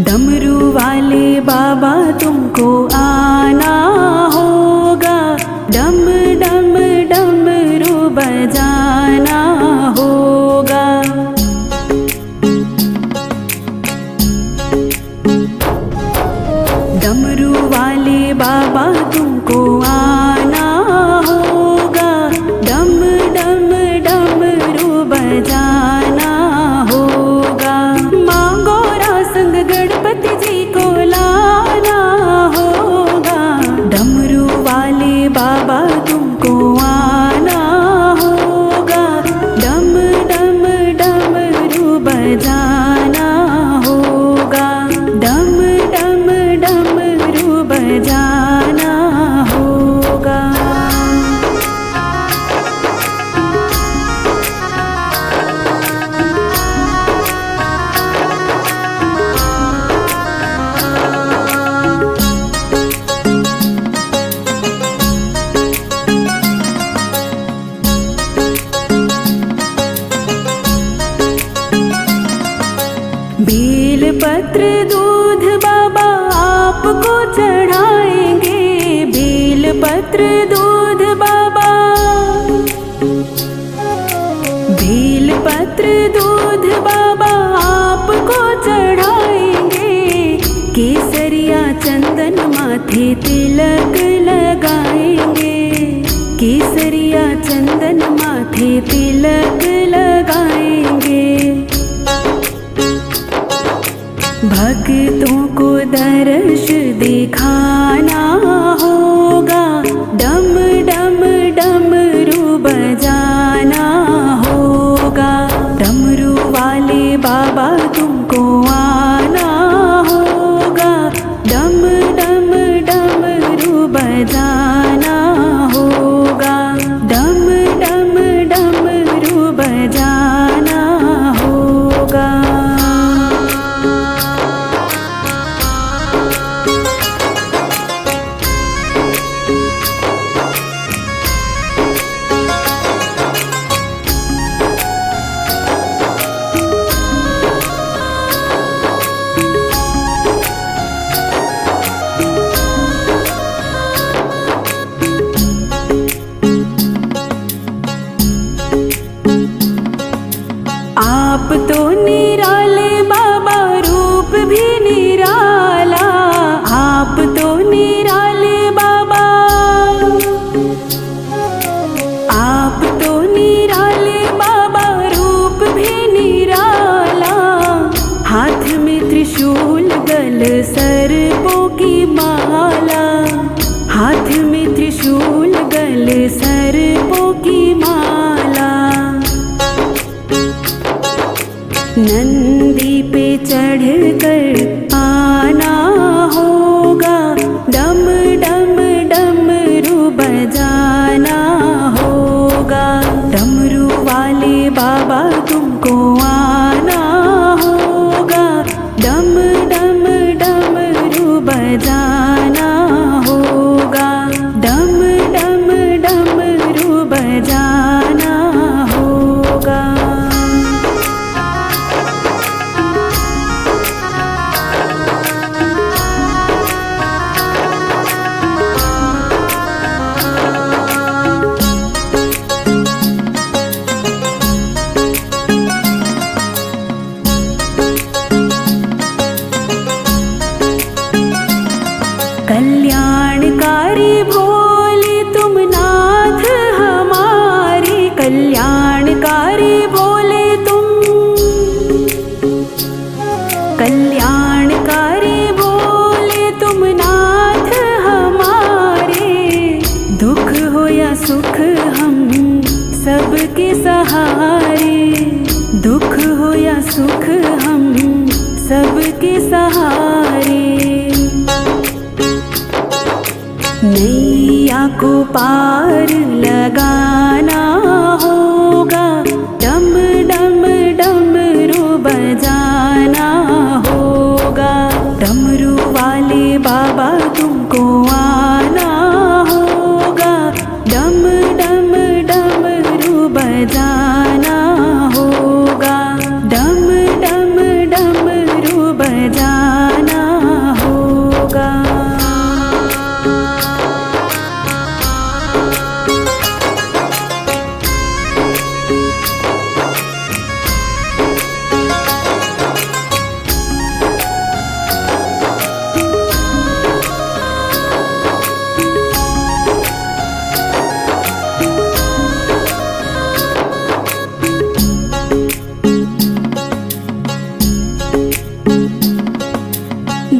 डमरू वाले बाबा तुमको आना होगा, डम डम डमरू बजाना होगा। डमरू वाले बाबा तुमको आना होगा, डम डम डमरू बजाना होगा। मांगो संग गणपति जी को लाना होगा, डमरू वाले बाबा तुमको आना होगा, डम डम डमरू बजाना होगा, डम डम डमरू बजाना होगा। बेल पत्र दूध बाबा आपको चढ़ाएंगे, बेल पत्र दूध बाबा, बेल पत्र दूध बाबा आपको चढ़ाएंगे। केसरिया चंदन माथे तिलक लगाएंगे, केसरिया चंदन माथे तिलक लगाएंगे। भक्तों को दर्श दिखाना होगा, डम डम डमरू बजाना होगा। डमरू वाले बाबा तुमको आना होगा, डम डम डमरू बजाना होगा, डम डम डमरू बजाना होगा। नैया को पार लगाना होगा, डम डम डमरू बजाना होगा। डमरू वाले बाबा तुमको आना होगा, डम डम डमरू बजाना होगा, डम डम डमरू बजाना होगा।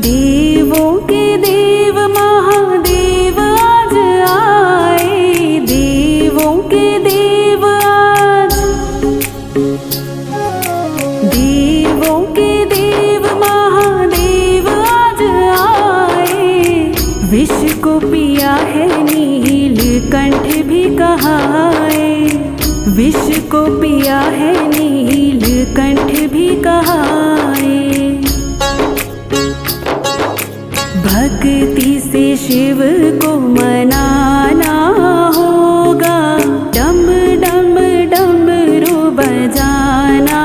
देवों के देव महादेव आज आए, देवों के देव आज, देवों के देव महादेव आज आए। विष को पिया है नीलकंठ भी कहाए, विष को पिया है नीलकंठ भी कहाए। भक्ति से शिव को मनाना होगा, डम डम डमरू बजाना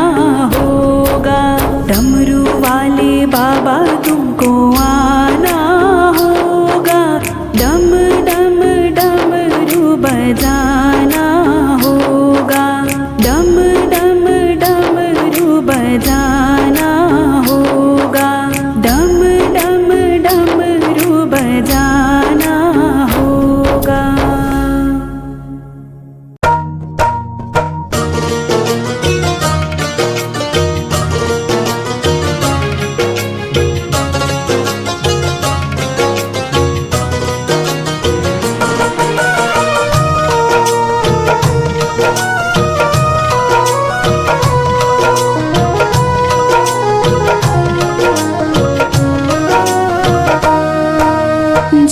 होगा। डमरू वाले बाबा तुमको आना होगा, डम डम डमरू बजाना होगा, डम डम डमरू बजाना होगा, डम डम डमरू बजाना होगा।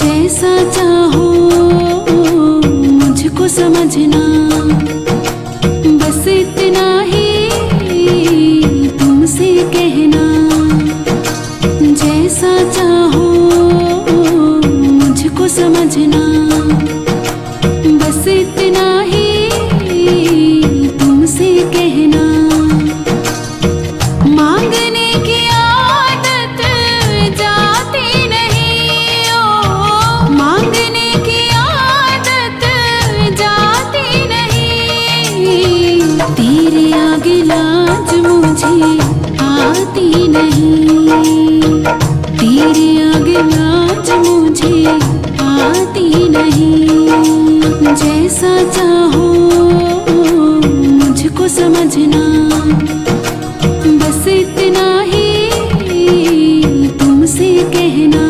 जैसा चाहो मुझको समझना, बस इतना ही तुमसे कहना। जैसा चाहो मुझको समझना, बस इतना ही तुमसे कहना। मांगने की आदत जाती नहीं, ओ मांगने की आदत जाती नहीं। तेरे आगे लाज मुझे आती नहीं, तेरे आगे लाज मुझे आती नहीं। जैसा चाहो मुझको समझना, बस इतना ही तुमसे कहना।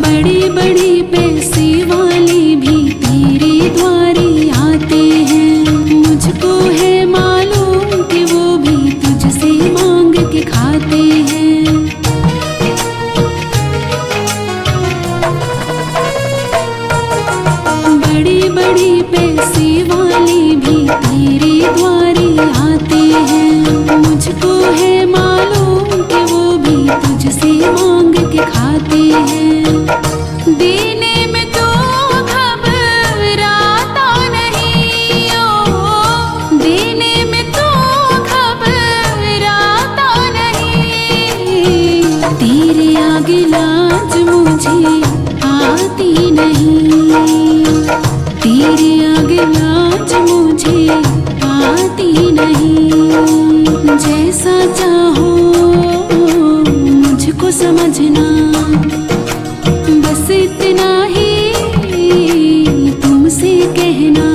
बड़े बड़े पैसे वाले भी तेरे द्वारे आते हैं, मुझको है मालूम कि वो भी तुझसे मांग के खाते हैं। बड़े बड़े पैसे वाले भी तेरे द्वारे आते हैं, मुझको है मालूम कि वो भी तुझसे मांग के खाते हैं। देने में तो घबराता नहीं, ओ देने में तो घबराता नहीं। तेरे आगे लाज मुझे आती नहीं, तेरे आगे लाज मुझे आती नहीं। जैसा चाहो मुझको समझना, बस इतना ही तुमसे कहना।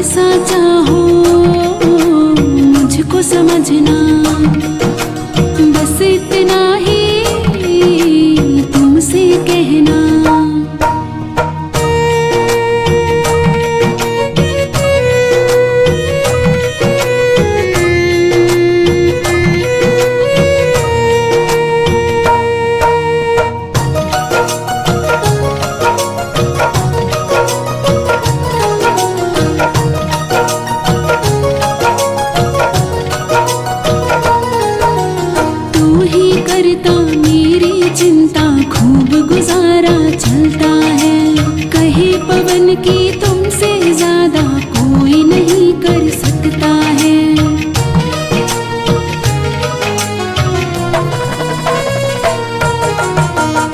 जैसा चाहो मुझको समझना, बस इतना ही तुमसे कहना। करता मेरी चिंता, खूब गुजारा चलता है। कहे पवन की तुमसे ज्यादा कोई नहीं कर सकता है।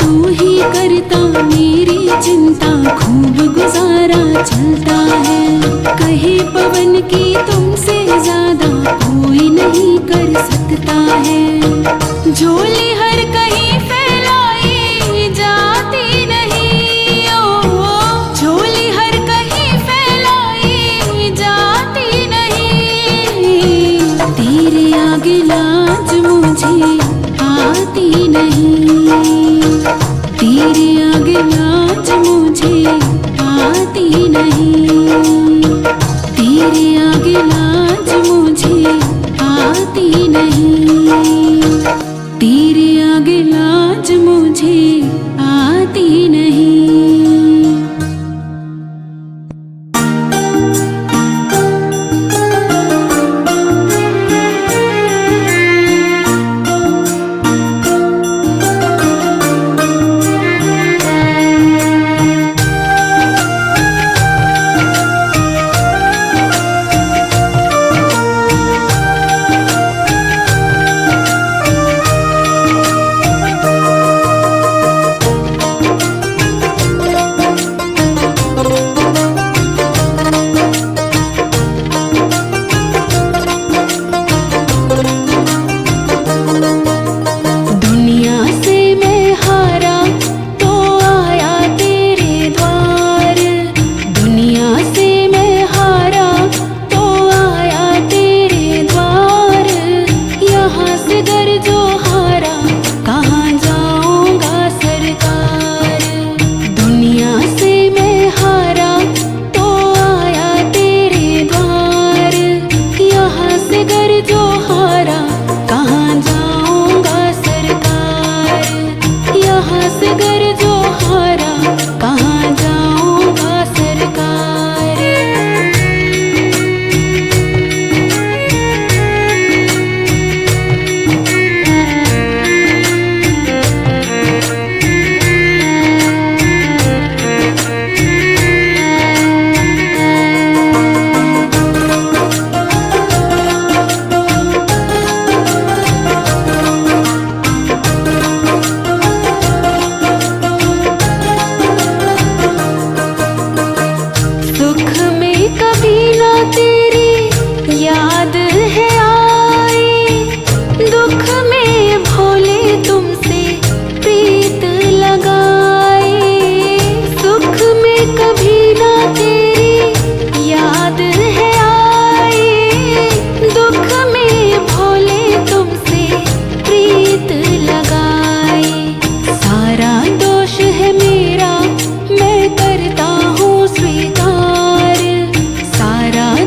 तू ही करता मेरी चिंता, खूब गुजारा चलता है। कहे पवन की तुमसे ज्यादा कोई नहीं कर सकता है। झोली हर कहीं फैलाई जाती नहीं, ओ झोली हर कहीं फैलाई जाती नहीं। तेरे आगे लाज मुझे आती नहीं, तेरे आगे लाज मुझे आती नहीं, तेरे आगे लाज मुझे आती नहीं, तेरे आगे लाज मुझे आती नहीं।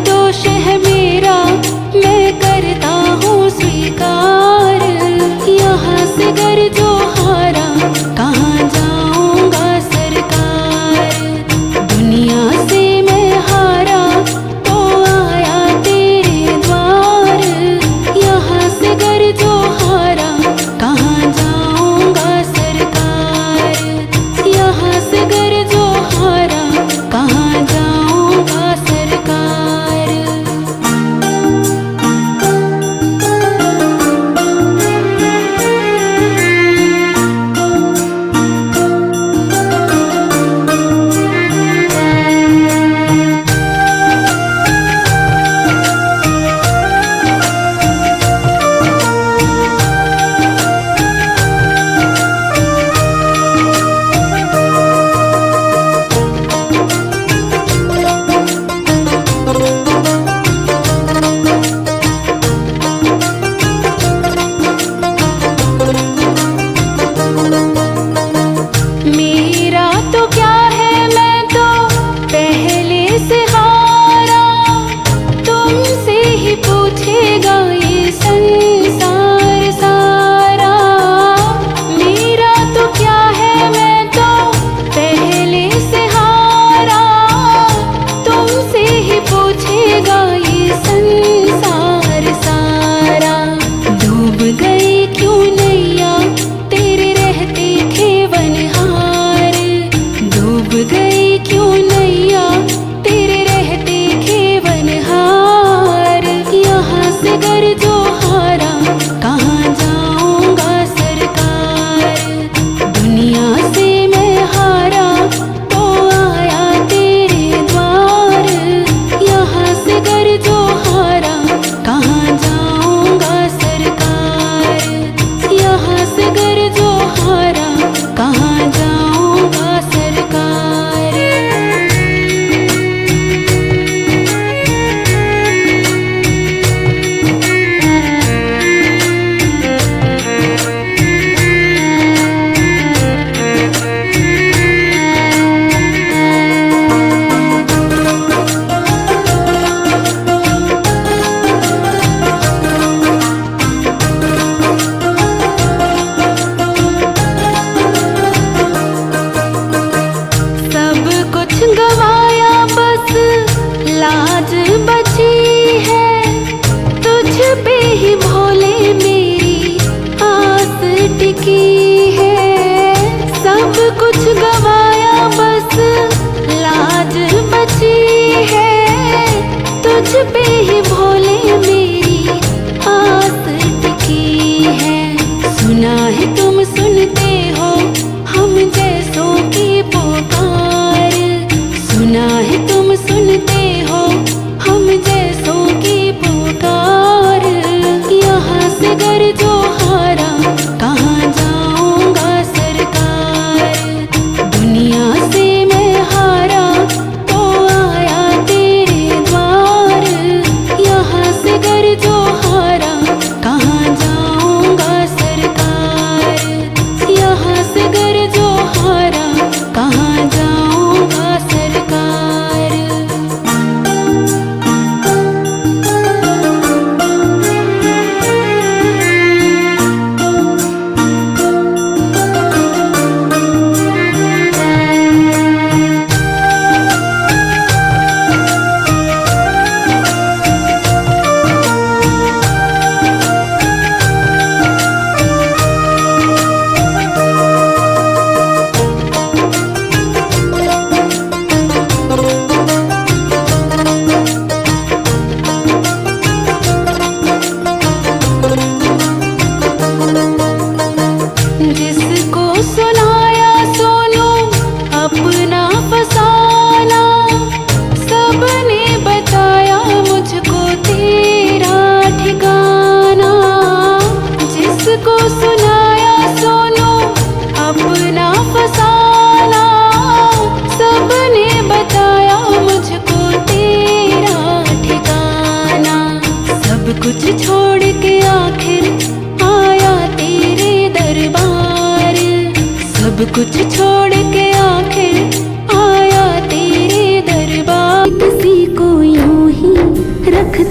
दोष है मेरा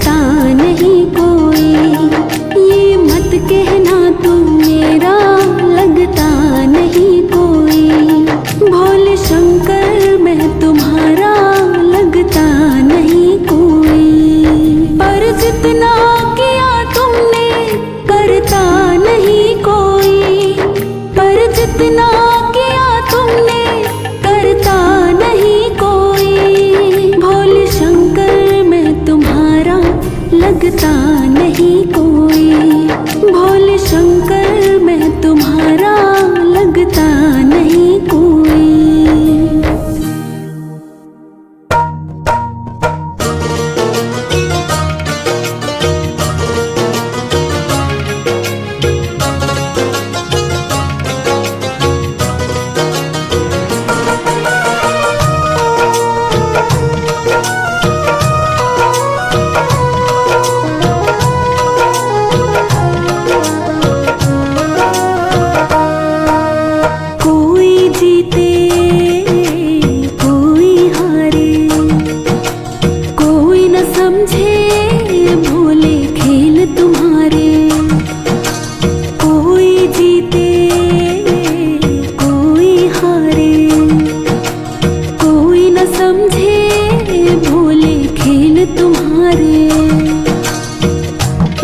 लगता नहीं कोई। ये मत कहना तू मेरा लगता नहीं कोई। भोले शंकर मैं तुम्हारा लगता नहीं कोई। पर जितना किया तुमने करता नहीं कोई। पर जितना किया तुमने करता नहीं कोई। भोले शंकर मैं तुम्हारा लगता नहीं कोई। भोले शंकर मैं तुम्हारा लगता नहीं कोई।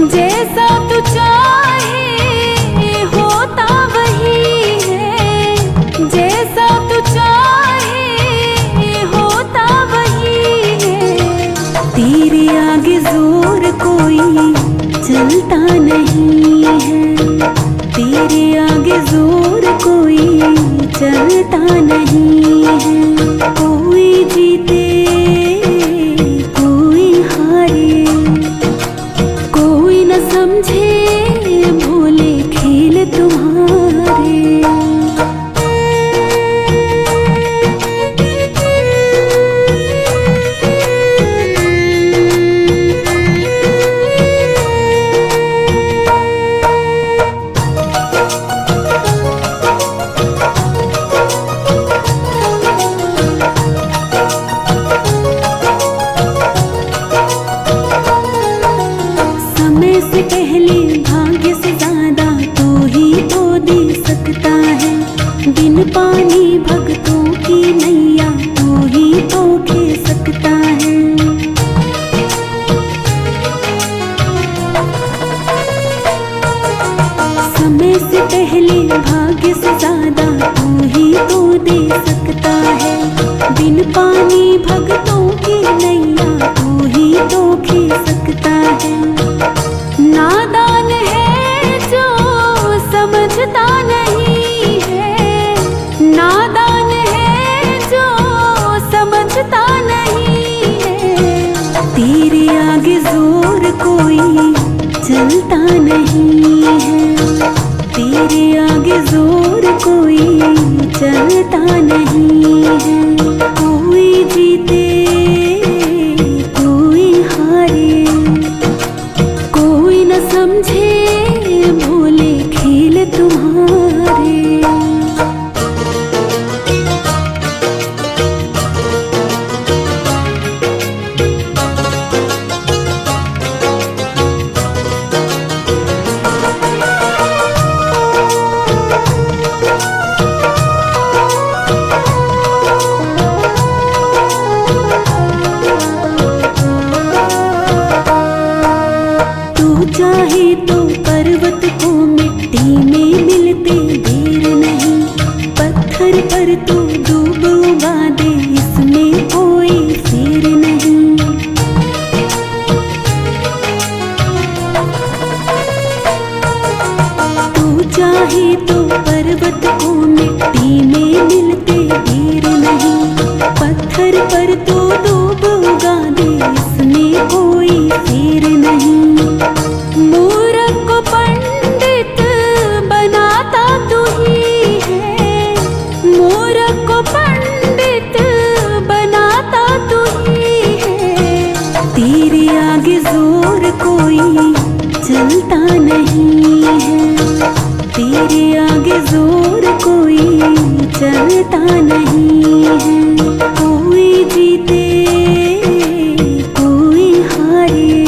जैसा तू चाहे होता वही है। जैसा तू चाहे होता वही है। तेरे आगे जोर कोई चलता नहीं है। तेरे आगे जोर कोई चलता नहीं है। कोई जीते कोई हारे। कोई न समझे भोले खेल तुम्हारे। समय से पहले भाग्य से ज्यादा तू ही तो दे सकता है। बिन पानी भक्तों की नैया तू ही तो खे सकता है। समय से पहले भाग्य से ज्यादा तू ही तो दे सकता है। बिन पानी भक्तों की नैया तू ही तो खे सकता है। नादान है जो समझता नहीं है। नादान है जो समझता नहीं है। तेरे आगे जोर कोई चलता नहीं है। तेरे आगे जोर कोई चलता नहीं है। कोई जीते कोई हारे। कोई न समझे भोले खेल तुम्हारे। चाहे तो पर्वत को मिट्टी में मिलते देर नहीं। पत्थर पर तो डूब उगा दे इसमें कोई फेर नहीं। तू चाहे तो पर्वत को मिट्टी में मिलते देर नहीं। पत्थर पर तो डूब उगा दे इसमें कोई फेर नहीं। मूर्ख को पंडित बनाता तू ही है। मूर्ख को पंडित बनाता तू ही है। तेरे आगे जोर कोई चलता नहीं है। तेरे आगे जोर कोई चलता नहीं है। कोई जीते कोई हारे।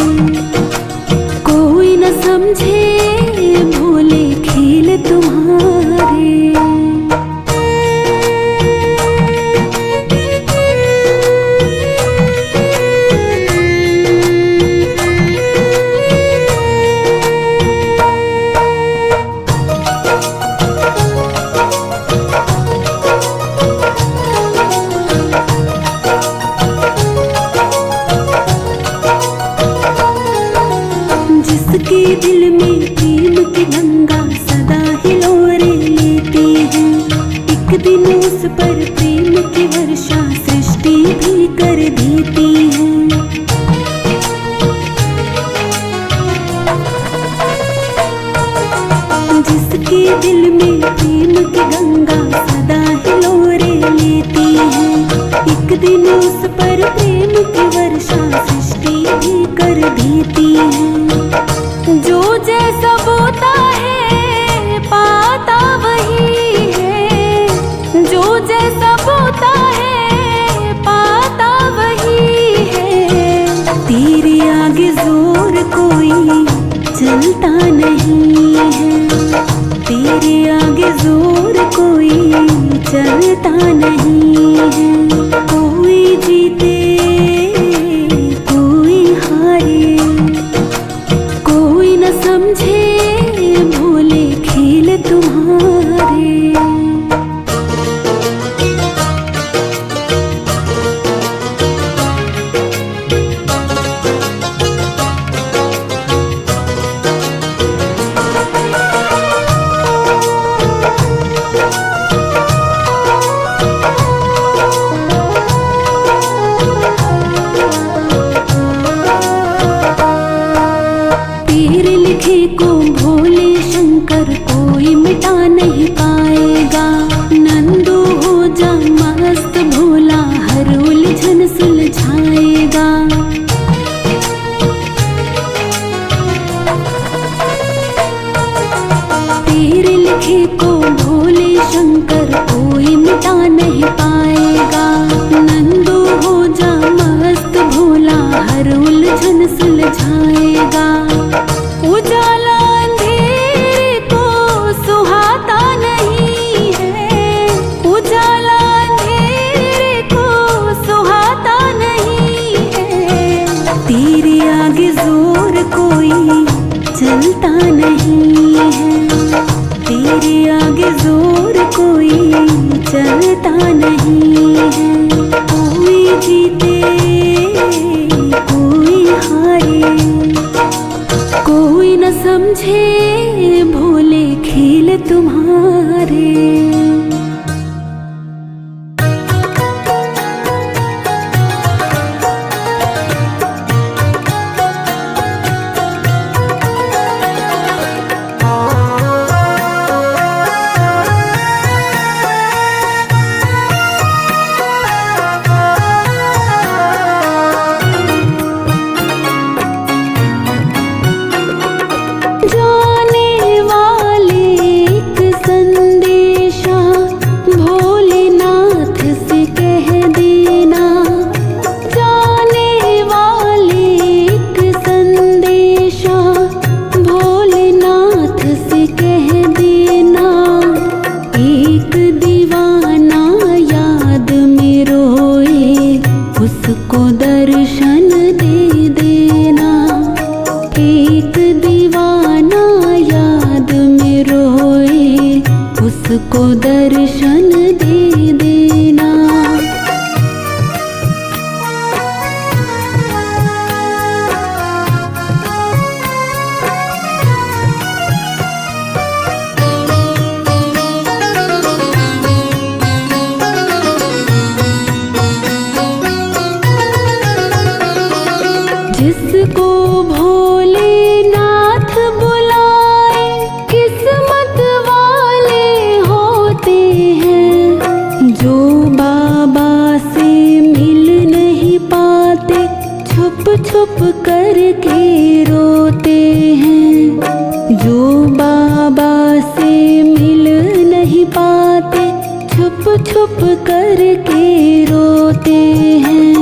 दिल में प्रेम की गंगा सदा हिलोरे लेती है। एक दिन उस पर प्रेम की वर्षा सृष्टि भी कर देती है। जिसके दिल में प्रेम की गंगा सदा हिलोरे लेती है, एक दिन उस पर प्रेम की वर्षा सृष्टि भी कर देती है। जो जैसा बोता है पाता वही है, जो जैसा बोता है पाता वही है। तेरे आगे जोर कोई चलता नहीं है, तेरे आगे जोर कोई चलता नहीं है। कोई जीते कोई हारे, कोई न समझे भोले खेल तुम्हारे। तेरे लिखे को भोले शंकर कोई मिटा नहीं पाएगा। नंदू हो जा मस्त भोला हर उलझन सुलझाएगा। तेरे लिखे को भोले शंकर कोई मिटा नहीं पाएगा। नंदू हो जा मस्त भोला हर उलझन सुलझाएगा। उजाला अंधेरे को सुहाता नहीं है, उजाला अंधेरे को सुहाता नहीं है। तेरे आगे जोर कोई चलता नहीं है, तेरे आगे जोर कोई चलता नहीं है। कोई जीते कोई हारे, कोई न समझे भोले खेल तुम्हारे। जाने वाले एक संदेशा भोलेनाथ से कह देना। जाने वाले एक संदेशा भोलेनाथ से कह देना। एक दीवाना याद में रोए उसको दर्शन दे देना। एक दीवाना याद में रोए उसको दर्शन दे देना। जिसको भोलेनाथ बुलाए किस्मत वाले होते हैं। जो बाबा से मिल नहीं पाते छुप छुप करके रोते हैं। जो बाबा से मिल नहीं पाते छुप छुप करके रोते हैं।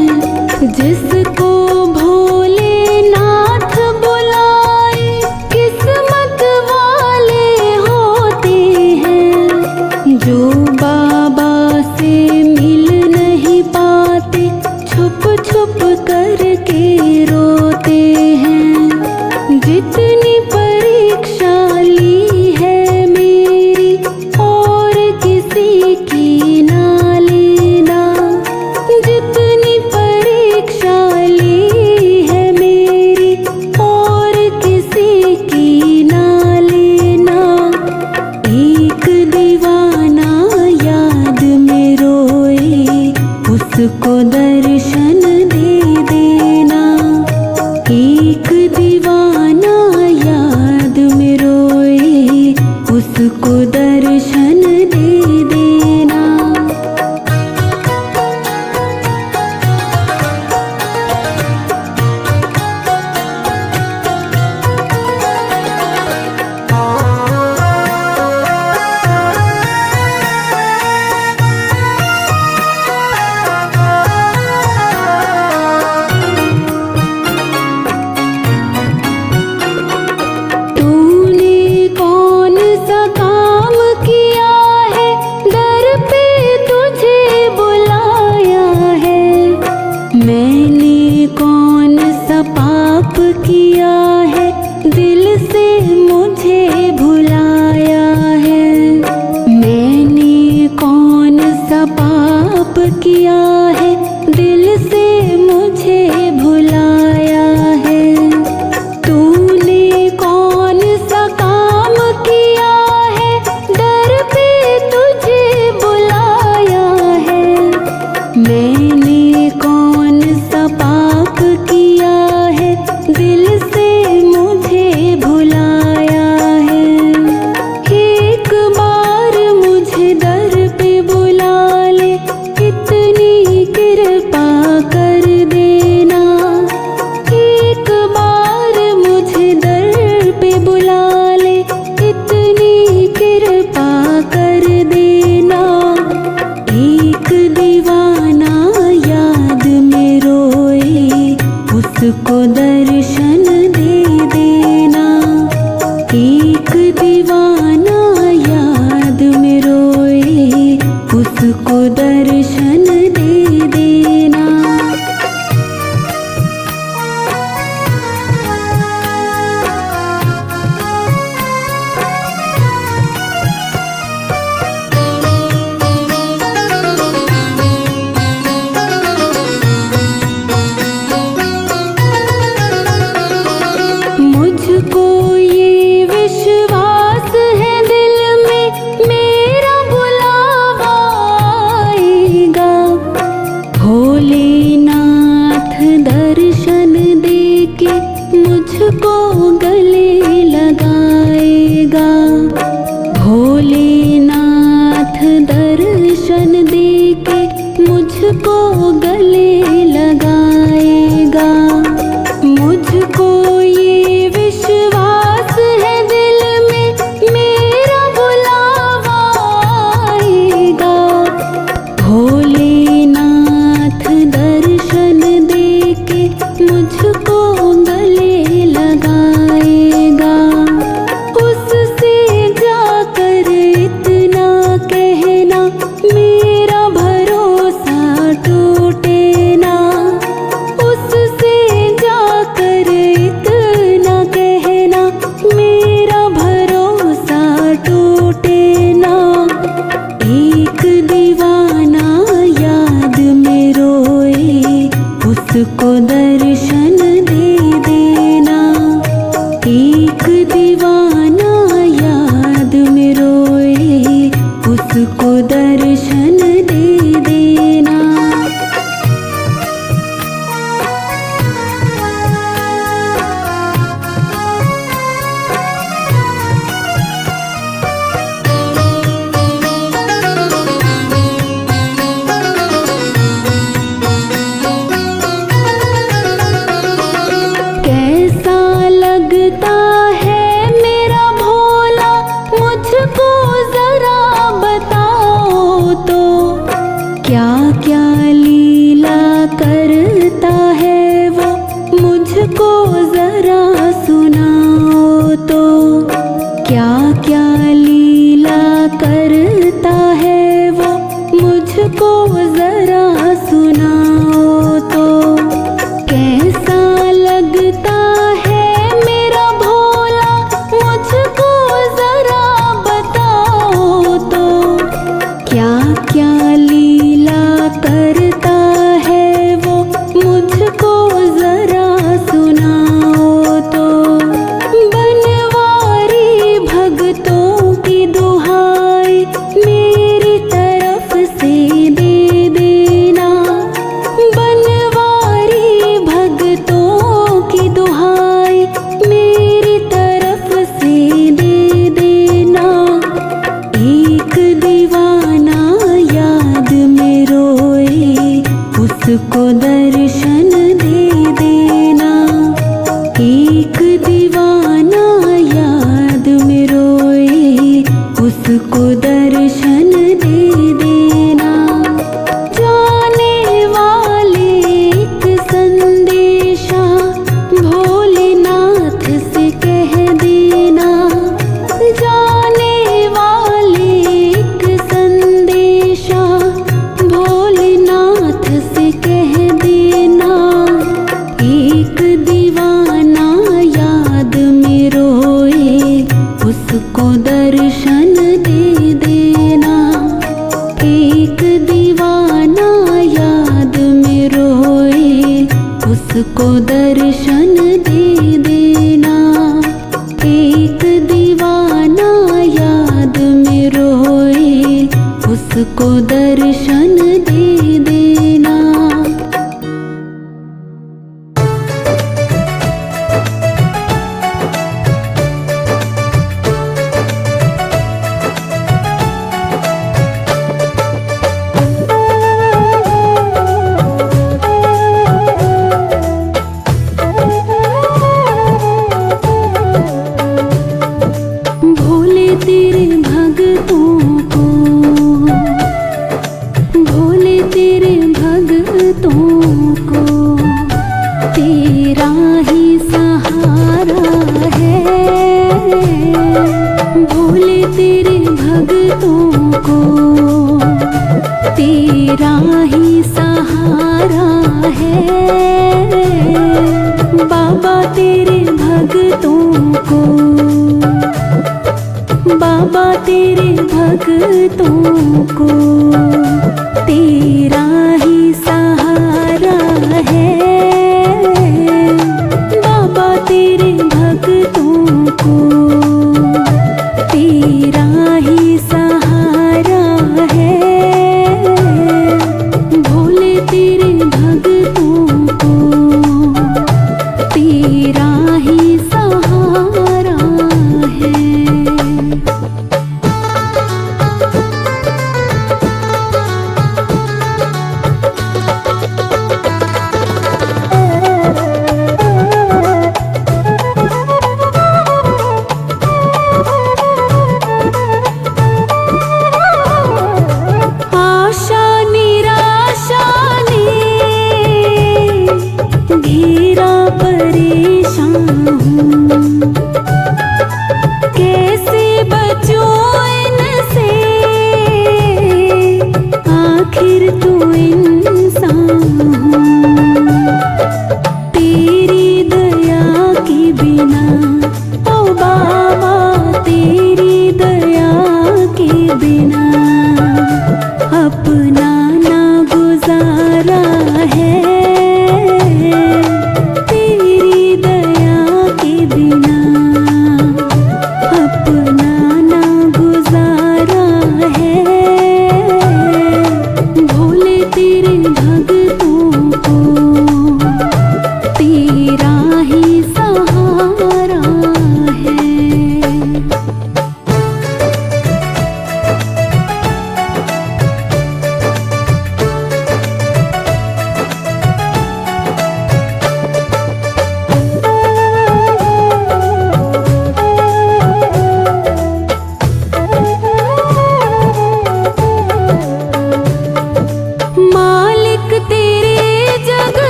जिसको भोलेनाथ बुलाए किस्मत वाले होते हैं। जो बाबा से मिल नहीं पाते छुप छुप करके रोते हैं। जितनी परीक्षा ली है मेरी और किसी की ना लेना। जितनी परीक्षा मुझे भुलाया है। तूने कौन सा काम किया है, दर पे तुझे बुलाया है। मैंने कौन सा पाप किया है, दिल से मुझे भुलाया है। एक बार मुझे दर पे बुला ले, इतनी कृपा कर देना। एक बार मुझे दर पे बुला ले, इतनी कृपा कर देना। एक दीवाना याद में रोए, उसको दर्शन दे देना। एक दीवाना याद में रोए, उसको दर्शन दे देना। मुझको ये विश्वास है दिल में, मेरा बुलावा आएगा। भोलेनाथ दर्शन देके मुझको गले लगाएगा। भोलेनाथ दर्शन देके मुझको गले लगाएगा। मुझको ये विश्वास है दिल में, मेरा बुलावा आएगा। भोलेनाथ दर्शन देके मुझको गले लगाएगा। उससे जाकर इतना कहना, मेरा भरोसा टूटे ना। उससे जाकर इतना कहना, मेरा भरोसा टूटे ना। एक दीवाना याद में रोए, उसको दर्शन दे देना। एक दीवाना याद में रोए, उसको दर्शन दे देना। कैसा लगता है मेरा भोला, मुझको जरा बताओ तो। क्या क्या लीला करता है वो, मुझको जरा सुनाओ तो। क्या क्या लीला करता है वो, मुझको जरा सुनाओ तो। कैसा लगता है मेरा भोला, मुझको जरा बताओ तो। क्या क्या लीला करता है वो, मुझको जरा सुनाओ तो। बनवारी भगतों की दुहाई मेरी तरफ से दे देना। बनवारी भगतों की दुहाई मेरी तरफ से दे देना। एक दीवाना याद में रोए, उसको दर्शन दे देना। एक दीवाना याद में रोए, उसको दर्शन दे देना। जाने वाले एक संदेशा भोलेनाथ से कह देना। जाने वाले एक संदेशा भोलेनाथ से कह देना। एक दीवाना याद में रोए, उसको दर्शन दे देना। एक दीवाना याद में रोए, उसको दर्शन दे देना। एक दीवाना याद में रोए, उसको दर्शन दे देना। भोले तेरे भगतों को, भोले तेरे भगतों को तेरा ही सहारा है। भोले तेरे भगतों को तेरा ही सहारा है। बाबा तेरे भगतों को, बाबा तेरे भगतों को तेरा ही सहारा है। बाबा तेरे भगतों को तेरा ही सहारा है। भोले तेरे भगतों को तेरा ही सहारा है। घेरा परेशान हूँ, कैसे बचूं इनसे, आखिर तो इंसान हूँ। तेरी दया के बिना ओ बाबा, तेरी दया के बिना अपना ना गुजारा है।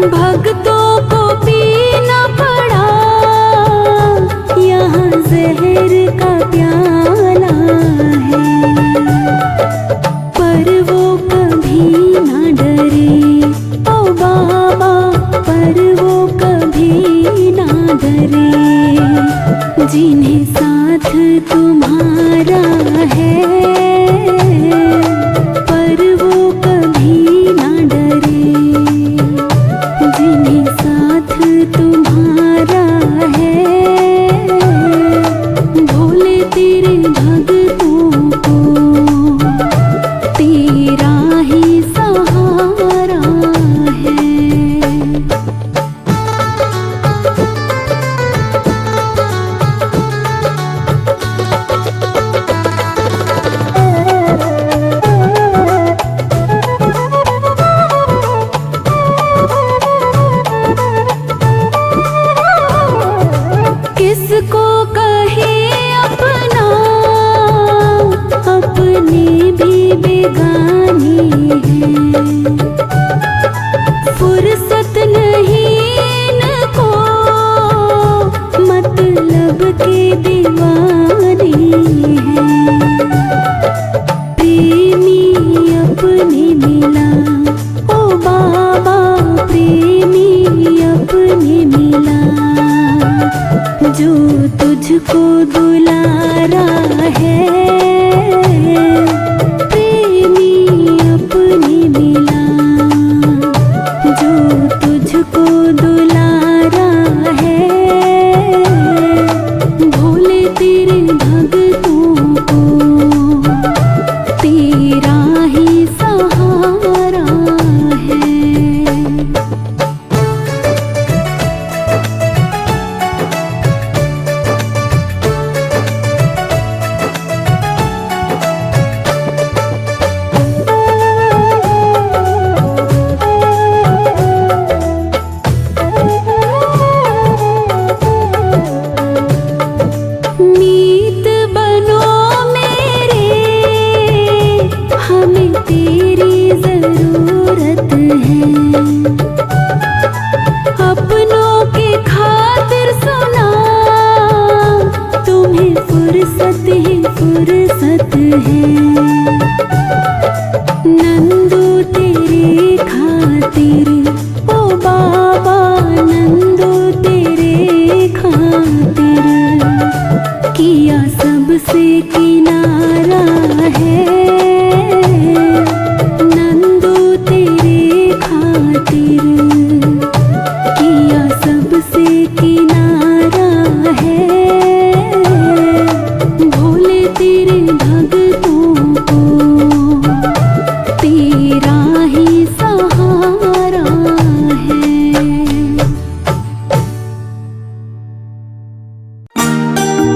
भक्तों को पीना पड़ा यहाँ जहर का प्याला है, पर वो कभी ना डरे ओ बाबा, पर वो कभी ना डरे। जिन्हें साथ तुम्हारा है, पर वो कभी ना डरे। जिन्हें साथ तुम्हारा है, भोले तेरे भगतों को तेरा ही सहारा है। किसको कहे अपना, अपने भी बेगाने हैं। फुर्सत नहीं इनको, मतलब के दीवाने हैं। प्रेमी अपने मिला ओ बाबा, प्रेमी अपने मिला, जो तुझको दुलारा है। सत है। नंदू तेरे खातिर ओ बाबा, नंदू तेरे खातिर किया सबसे किया